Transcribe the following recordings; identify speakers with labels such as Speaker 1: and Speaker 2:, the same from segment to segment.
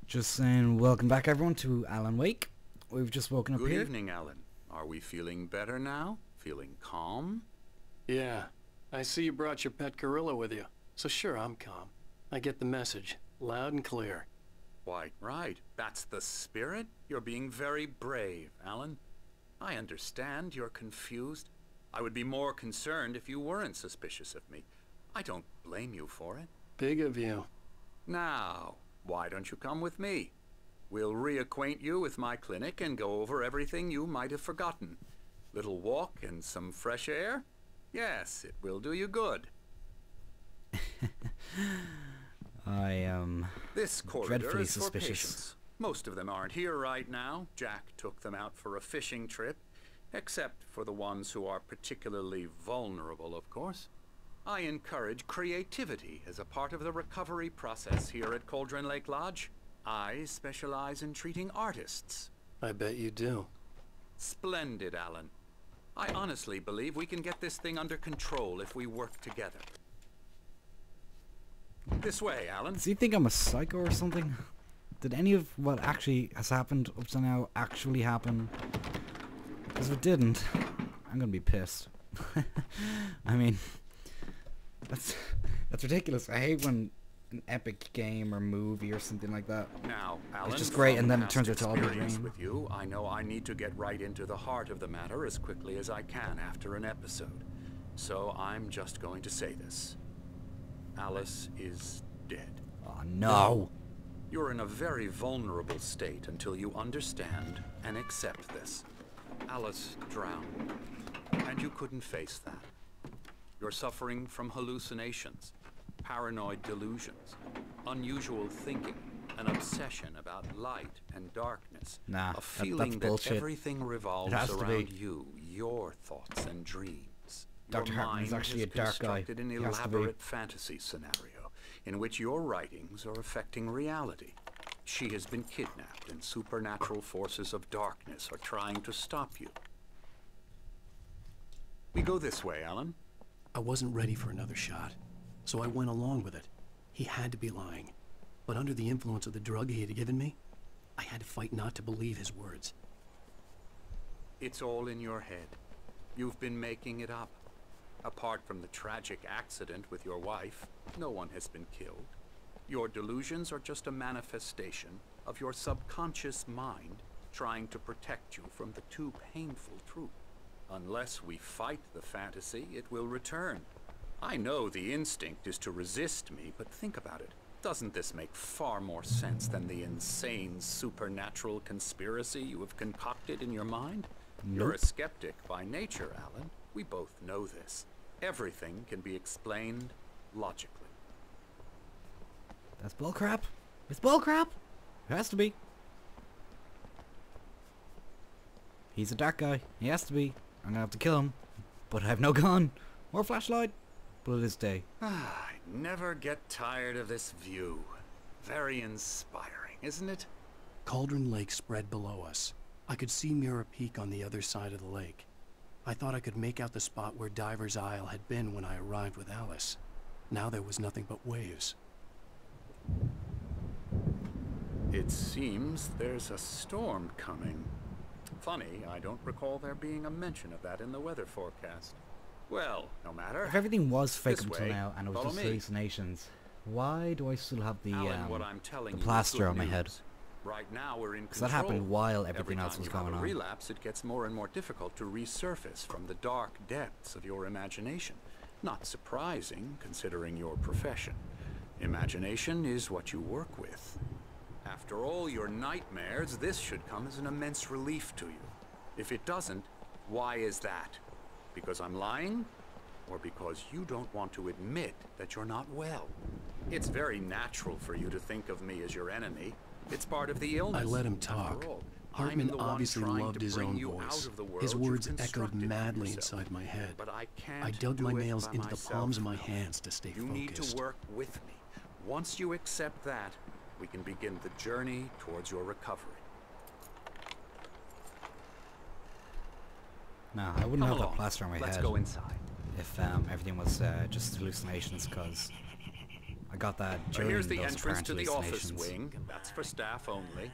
Speaker 1: Just saying, welcome back everyone to Alan Wake. We've just woken up here.
Speaker 2: Good evening, Alan. Are we feeling better now? Feeling calm?
Speaker 3: Yeah. I see you brought your pet gorilla with you. So sure, I'm calm. I get the message. Loud and clear.
Speaker 2: Quite right. That's the spirit. You're being very brave, Alan. I understand you're confused. I would be more concerned if you weren't suspicious of me. I don't blame you for it.
Speaker 3: Big of you.
Speaker 2: Now, why don't you come with me? We'll reacquaint you with my clinic and go over everything you might have forgotten. Little walk and some fresh air? Yes, it will do you good.
Speaker 1: I am
Speaker 2: This corridor
Speaker 1: dreadfully
Speaker 2: is for
Speaker 1: suspicious.
Speaker 2: patients. Most of them aren't here right now. Jack took them out for a fishing trip, except for the ones who are particularly vulnerable, of course. I encourage creativity as a part of the recovery process here at Cauldron Lake Lodge. I specialize in treating artists.
Speaker 3: I bet you do.
Speaker 2: Splendid, Alan. I honestly believe we can get this thing under control if we work together. This way, Alan.
Speaker 1: Does he think I'm a psycho or something? Did any of what actually has happened up to now actually happen? Because if it didn't, I'm gonna be pissed. I mean, that's ridiculous. I hate when an epic game or movie or something like that.
Speaker 2: Now, Alan,
Speaker 1: it's just great, and then it
Speaker 2: from
Speaker 1: turns out to all be a
Speaker 2: experience
Speaker 1: dream.
Speaker 2: with you, I know I need to get right into the heart of the matter as quickly as I can after an episode. So I'm just going to say this. Alice is dead.
Speaker 1: Oh no!
Speaker 2: You're in a very vulnerable state until you understand and accept this. Alice drowned, and you couldn't face that. You're suffering from hallucinations, paranoid delusions, unusual thinking, an obsession about light and darkness,
Speaker 1: Nah,
Speaker 2: a feeling
Speaker 1: that's
Speaker 2: that
Speaker 1: bullshit.
Speaker 2: everything revolves
Speaker 1: It has to
Speaker 2: around
Speaker 1: be.
Speaker 2: you, your thoughts and dreams.
Speaker 1: Dr.
Speaker 2: Your
Speaker 1: Hartman is
Speaker 2: mind
Speaker 1: actually
Speaker 2: has
Speaker 1: a dark guy.
Speaker 2: constructed an
Speaker 1: He has to be.
Speaker 2: elaborate fantasy scenario in which your writings are affecting reality. She has been kidnapped and supernatural forces of darkness are trying to stop you. We go this way, Alan.
Speaker 3: I wasn't ready for another shot, so I went along with it. He had to be lying. But under the influence of the drug he had given me, I had to fight not to believe his words.
Speaker 2: It's all in your head. You've been making it up. Apart from the tragic accident with your wife, no one has been killed. Your delusions are just a manifestation of your subconscious mind trying to protect you from the too painful truth. Unless we fight the fantasy, it will return. I know the instinct is to resist me, but think about it. Doesn't this make far more sense than the insane supernatural conspiracy you have concocted in your mind? You're a skeptic by nature, Alan. We both know this. Everything can be explained logically.
Speaker 1: That's bullcrap. It's bullcrap. It has to be. He's a dark guy. He has to be. I'm gonna have to kill him. But I have no gun or flashlight. But it is day.
Speaker 2: I never get tired of this view. Very inspiring, isn't it?
Speaker 3: Cauldron Lake spread below us. I could see Mirror Peak on the other side of the lake. I thought I could make out the spot where Diver's Isle had been when I arrived with Alice. Now there was nothing but waves.
Speaker 2: It seems there's a storm coming. Funny, I don't recall there being a mention of that in the weather forecast. Well, no matter.
Speaker 1: If everything was fake
Speaker 2: This
Speaker 1: until
Speaker 2: way.
Speaker 1: now and it was
Speaker 2: Follow
Speaker 1: just
Speaker 2: me.
Speaker 1: hallucinations, why do I still have the
Speaker 2: Alan, what I'm telling you is
Speaker 1: plaster
Speaker 2: good
Speaker 1: on my head?
Speaker 2: news. Right now we're in
Speaker 1: Because
Speaker 2: control.
Speaker 1: that happened while
Speaker 2: Every
Speaker 1: everything else
Speaker 2: time
Speaker 1: was
Speaker 2: you have
Speaker 1: going
Speaker 2: a
Speaker 1: on.
Speaker 2: relapse, it gets more and more difficult to resurface from the dark depths of your imagination. Not surprising, considering your profession. Imagination is what you work with. After all your nightmares, this should come as an immense relief to you. If it doesn't, why is that? Because I'm lying? Or because you don't want to admit that you're not well? It's very natural for you to think of me as your enemy. It's part of the illness.
Speaker 3: I let him
Speaker 2: After
Speaker 3: talk.
Speaker 2: all,
Speaker 3: Hartman
Speaker 2: I'm the one
Speaker 3: obviously
Speaker 2: trying
Speaker 3: loved
Speaker 2: to
Speaker 3: his
Speaker 2: bring
Speaker 3: own
Speaker 2: you out
Speaker 3: voice.
Speaker 2: of the world
Speaker 3: His
Speaker 2: you've
Speaker 3: words echoed
Speaker 2: constructed for
Speaker 3: madly
Speaker 2: yourself.
Speaker 3: inside my head.
Speaker 2: But I can't
Speaker 3: I dug
Speaker 2: do
Speaker 3: my
Speaker 2: it
Speaker 3: nails
Speaker 2: by
Speaker 3: into the
Speaker 2: myself
Speaker 3: palms of my
Speaker 2: now.
Speaker 3: hands to stay
Speaker 2: You
Speaker 3: focused.
Speaker 2: need to work with me. Once you accept that, we can begin the journey towards your recovery.
Speaker 1: No, I wouldn't
Speaker 2: Come
Speaker 1: have that
Speaker 2: along.
Speaker 1: plaster on my
Speaker 2: Let's
Speaker 1: head
Speaker 2: go inside.
Speaker 1: if everything was just hallucinations, because I got that
Speaker 2: But
Speaker 1: during
Speaker 2: here's the
Speaker 1: those
Speaker 2: entrance to the office
Speaker 1: hallucinations.
Speaker 2: wing. That's for staff only.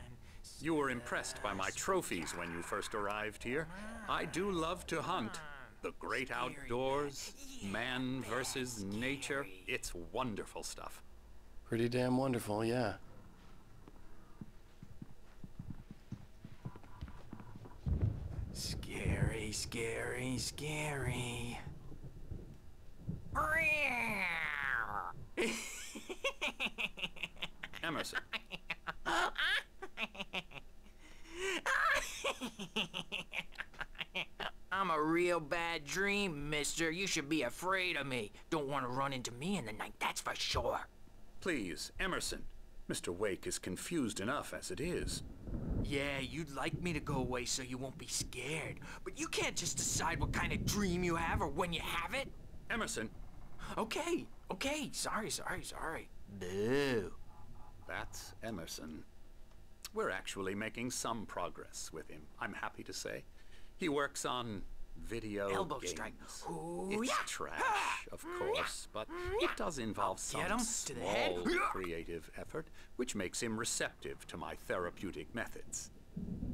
Speaker 2: You were impressed by my trophies when you first arrived here. I do love to hunt. The great outdoors, man versus nature. It's wonderful stuff.
Speaker 3: Pretty damn wonderful, yeah.
Speaker 4: Scary, scary, scary.
Speaker 2: Emerson.
Speaker 4: I'm a real bad dream, mister. You should be afraid of me. Don't want to run into me in the night, that's for sure.
Speaker 2: Please, Emerson. Mr. Wake is confused enough as it is.
Speaker 4: Yeah, you'd like me to go away so you won't be scared. But you can't just decide what kind of dream you have or when you have it.
Speaker 2: Emerson.
Speaker 4: Okay, okay. Sorry. Boo.
Speaker 2: That's Emerson. We're actually making some progress with him, I'm happy to say. He works on video
Speaker 4: Elbow
Speaker 2: games.
Speaker 4: strike. Ooh,
Speaker 2: It's
Speaker 4: yeah.
Speaker 2: trash, of course, but it does involve
Speaker 4: Get
Speaker 2: some
Speaker 4: him to the head.
Speaker 2: small creative effort, which makes him receptive to my therapeutic methods.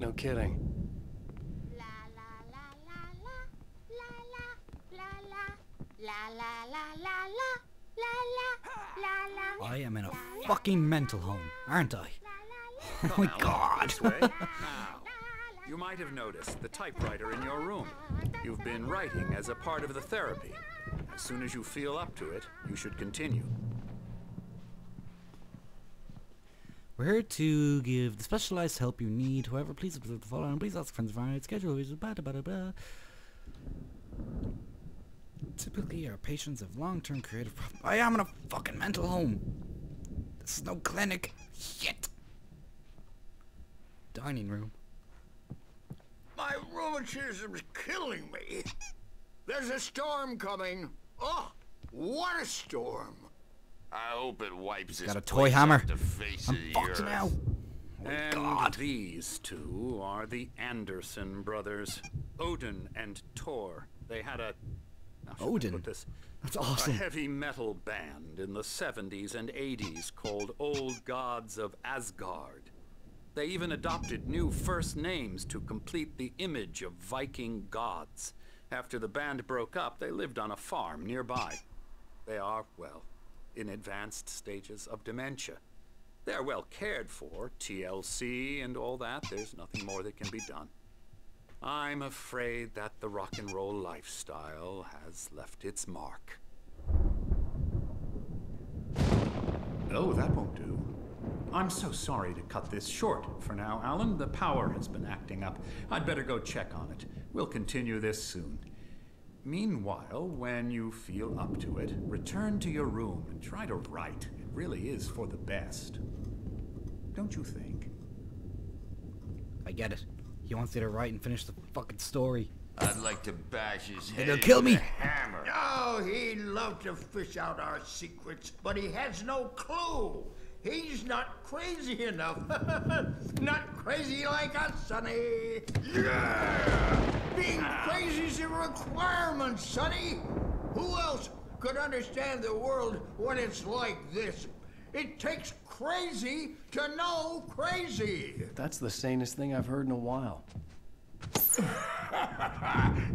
Speaker 3: No kidding.
Speaker 5: La la la la la la la la la la la la.
Speaker 1: I am in a fucking mental home, aren't I? Oh my
Speaker 2: Now,
Speaker 1: god!
Speaker 2: this way. Now, you might have noticed the typewriter in your room. You've been writing as a part of the therapy. As soon as you feel up to it, you should continue.
Speaker 1: We're here to give the specialized help you need. However, please observe the following. Please ask friends of mine. Schedule blah blah blah blah. Typically, our patients have long-term creative problems. I am in a fucking mental home. This is no clinic. Shit. Dining room.
Speaker 6: My rheumatism's killing me. There's a storm coming. Oh, what a storm.
Speaker 7: I hope it wipes
Speaker 1: Got
Speaker 7: this
Speaker 1: a toy
Speaker 7: place
Speaker 1: hammer.
Speaker 7: off the face
Speaker 1: I'm
Speaker 7: of the
Speaker 1: fucked
Speaker 7: earth.
Speaker 1: now. Oh
Speaker 2: And
Speaker 1: god.
Speaker 2: these two are the Anderson brothers, Odin and Tor. They had a how should I
Speaker 1: Odin?
Speaker 2: put this?
Speaker 1: That's
Speaker 2: A
Speaker 1: awesome.
Speaker 2: heavy metal band in the 70s and 80s called Old Gods of Asgard. They even adopted new first names to complete the image of Viking gods. After the band broke up, they lived on a farm nearby. They are, well, in advanced stages of dementia. They're well cared for, TLC and all that. There's nothing more that can be done. I'm afraid that the rock and roll lifestyle has left its mark. Oh, that won't do. I'm so sorry to cut this short for now, Alan. The power has been acting up. I'd better go check on it. We'll continue this soon. Meanwhile, when you feel up to it, return to your room and try to write. It really is for the best. Don't you think?
Speaker 1: I get it. He wants you to write and finish the fucking story.
Speaker 7: I'd like to bash his head
Speaker 1: They'll
Speaker 7: in
Speaker 1: kill
Speaker 7: with
Speaker 1: me.
Speaker 7: a hammer.
Speaker 6: Oh, he'd love to fish out our secrets, but he has no clue. He's not crazy enough. Not crazy like us, Sonny. Yeah! Being crazy's a requirement, Sonny. Who else could understand the world when it's like this? It takes crazy to know crazy.
Speaker 3: That's the sanest thing I've heard in a while.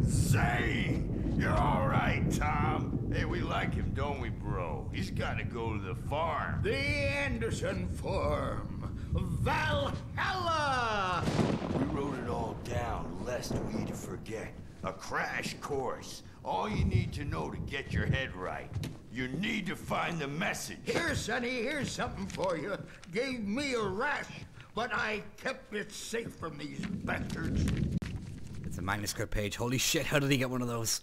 Speaker 7: Zane! You're all right, Tom. Hey, we like him, don't we, bro? He's got to go to the farm.
Speaker 6: The Anderson Farm. Valhalla!
Speaker 7: We wrote it all down, lest we forget. A crash course. All you need to know to get your head right. You need to find the message.
Speaker 6: Here, Sonny, here's something for you. Gave me a rash, but I kept it safe from these bastards.
Speaker 1: It's a manuscript page. Holy shit, how did he get one of those?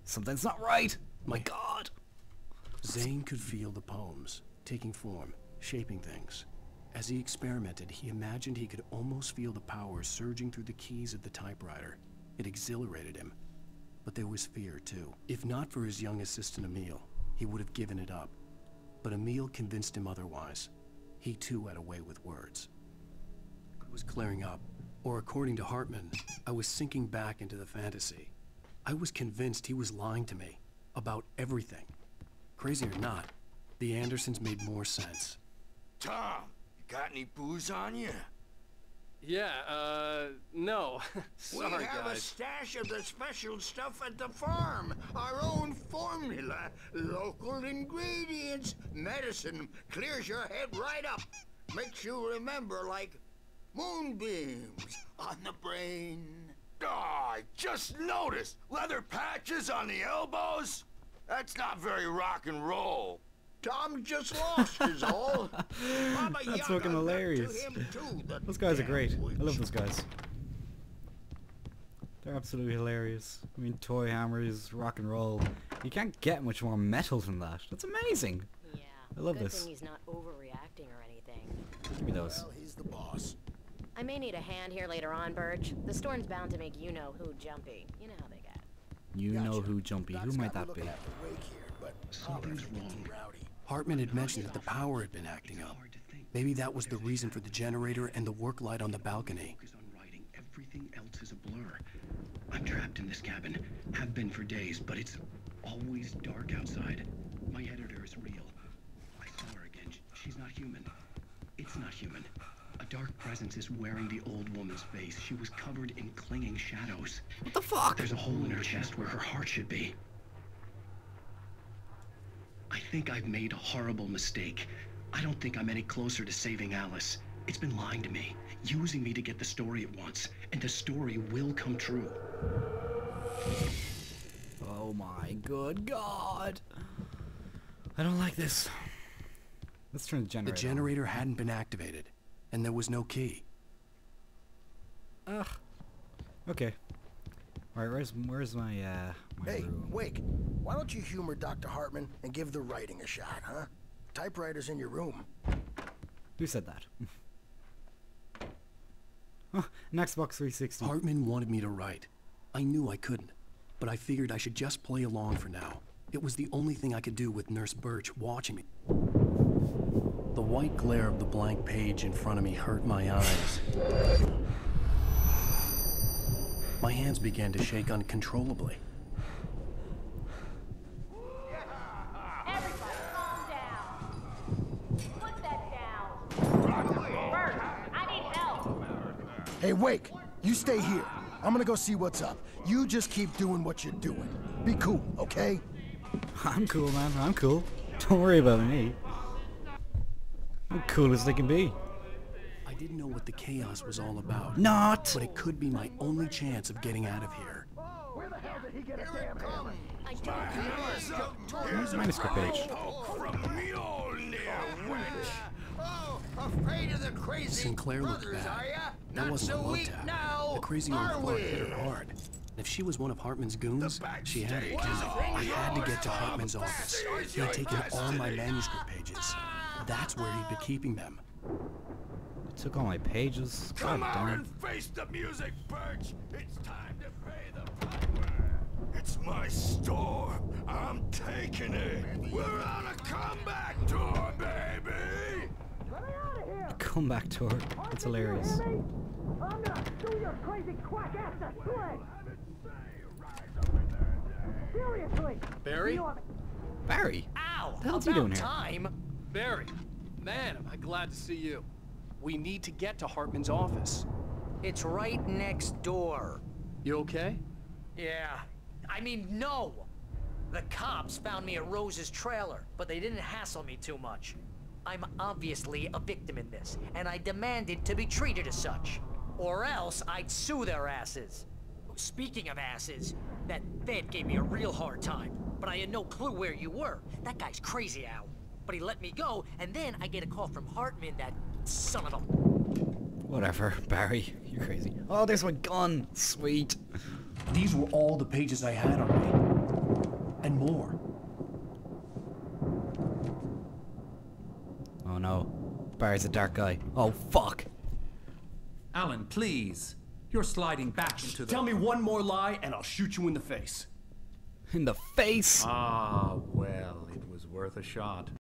Speaker 1: Something's not right. My god.
Speaker 3: Zane could feel the poems, taking form, shaping things. As he experimented, he imagined he could almost feel the power surging through the keys of the typewriter. It exhilarated him. But there was fear, too. If not for his young assistant, Emil, he would have given it up. But Emil convinced him otherwise. He, too, had a way with words. It was clearing up. Or according to Hartman, I was sinking back into the fantasy. I was convinced he was lying to me. About everything. Crazy or not, The Andersons made more sense.
Speaker 7: Tom, you got any booze on you?
Speaker 8: Yeah, no. Sorry,
Speaker 6: we have a
Speaker 8: guys.
Speaker 6: stash of the special stuff at the farm. Our own formula. Local ingredients. Medicine clears your head right up. Makes you remember like moonbeams on the brain.
Speaker 7: Oh, I just noticed. Leather patches on the elbows? That's not very rock and roll.
Speaker 6: Tom just lost is all. Baba
Speaker 1: That's
Speaker 6: Yaga
Speaker 1: fucking
Speaker 6: got
Speaker 1: hilarious.
Speaker 6: to him too, the
Speaker 1: Those guys are
Speaker 6: damn
Speaker 1: great.
Speaker 6: witch.
Speaker 1: I love those guys. They're absolutely hilarious. I mean, toy hammers, rock and roll. You can't get much more metal than that. That's amazing.
Speaker 9: Yeah.
Speaker 1: I love
Speaker 9: Good
Speaker 1: this.
Speaker 9: thing he's not overreacting or anything.
Speaker 1: Give me those.
Speaker 6: Well, he's the boss.
Speaker 9: I may need a hand here later on, Birch. The storm's bound to make you-know-who jumpy. You know how they get.
Speaker 1: You know who jumpy. Who might that be?
Speaker 3: Something's wrong. Hartman had mentioned that the power had been acting up. Maybe that was the reason for the generator and the work light on the balcony.
Speaker 10: Everything else is a blur. I'm trapped in this cabin. Have been for days, but it's always dark outside. My editor is real. I saw her again. She's not human. It's not human. A dark presence is wearing the old woman's face. She was covered in clinging shadows.
Speaker 1: What the fuck?
Speaker 10: There's a hole in her chest where her heart should be. I think I've made a horrible mistake. I don't think I'm any closer to saving Alice. It's been lying to me, using me to get the story it wants, and the story will come true.
Speaker 1: Oh my good god. I don't like this. Let's turn the generator
Speaker 3: The generator hadn't been activated, and there was no key.
Speaker 1: Ugh. Okay. Alright, where's my my
Speaker 11: Hey,
Speaker 1: room?
Speaker 11: Wake, why don't you humor Dr. Hartman and give the writing a shot, huh? Typewriter's in your room.
Speaker 1: Who said that? Oh, an Xbox 360.
Speaker 3: Hartman wanted me to write. I knew I couldn't, but I figured I should just play along for now. It was the only thing I could do with Nurse Birch watching me. The white glare of the blank page in front of me hurt my eyes. My hands began to shake uncontrollably.
Speaker 5: Everybody calm down. Put that down. Bert, I need help.
Speaker 11: Hey, Wake, you stay here. I'm gonna go see what's up. You just keep doing what you're doing. Be cool, okay?
Speaker 1: I'm cool, man. I'm cool. Don't worry about me. I'm cool as they can be.
Speaker 3: I didn't know what the chaos was all about.
Speaker 1: Not.
Speaker 3: But it could be my only chance of getting out of here.
Speaker 11: Where the hell did he get a damn hammer?
Speaker 9: I don't
Speaker 1: Here's the manuscript page.
Speaker 6: Oh, afraid of the crazy
Speaker 3: Sinclair looked
Speaker 6: brothers,
Speaker 3: bad.
Speaker 6: are ya?
Speaker 3: That
Speaker 6: Not
Speaker 3: wasn't
Speaker 6: so
Speaker 3: a love
Speaker 6: weak
Speaker 3: tap.
Speaker 6: now,
Speaker 3: The crazy old
Speaker 6: are
Speaker 3: fart
Speaker 6: we?
Speaker 3: hit her hard. And if she was one of Hartman's goons, she had it coming. I had to get to Hartman's office. He had taken all my manuscript pages. That's where he'd been keeping them.
Speaker 1: It took all my pages. God
Speaker 7: Come out
Speaker 1: damn.
Speaker 7: and face the music, Birch. It's time to pay the piper. It's my store. I'm taking it. We're on a comeback tour, baby.
Speaker 1: Comeback tour. That's hilarious.
Speaker 11: I'm gonna sue your crazy quack ass to slit! Seriously!
Speaker 8: Barry?
Speaker 1: Barry?
Speaker 4: Ow!
Speaker 1: What the hell's he doing here?
Speaker 4: Time.
Speaker 8: Barry. Man, am I glad to see you.
Speaker 3: We need to get to Hartman's office.
Speaker 4: It's right next door.
Speaker 8: You okay?
Speaker 4: Yeah. I mean, no! The cops found me at Rose's trailer, but they didn't hassle me too much. I'm obviously a victim in this, and I demanded to be treated as such. Or else I'd sue their asses. Speaking of asses, that Fed gave me a real hard time, but I had no clue where you were. That guy's crazy, Al. But he let me go, and then I get a call from Hartman, that son of a...
Speaker 1: Whatever, Barry. You're crazy. Oh, there's my gun. Sweet.
Speaker 3: These were all the pages I had on me. And more.
Speaker 1: Oh no. Barry's a dark guy. Oh, fuck.
Speaker 12: Alan, please. You're sliding back into the...
Speaker 3: Tell me one more lie and I'll shoot you in the face.
Speaker 1: In the face.
Speaker 12: Ah, well, it was worth a shot.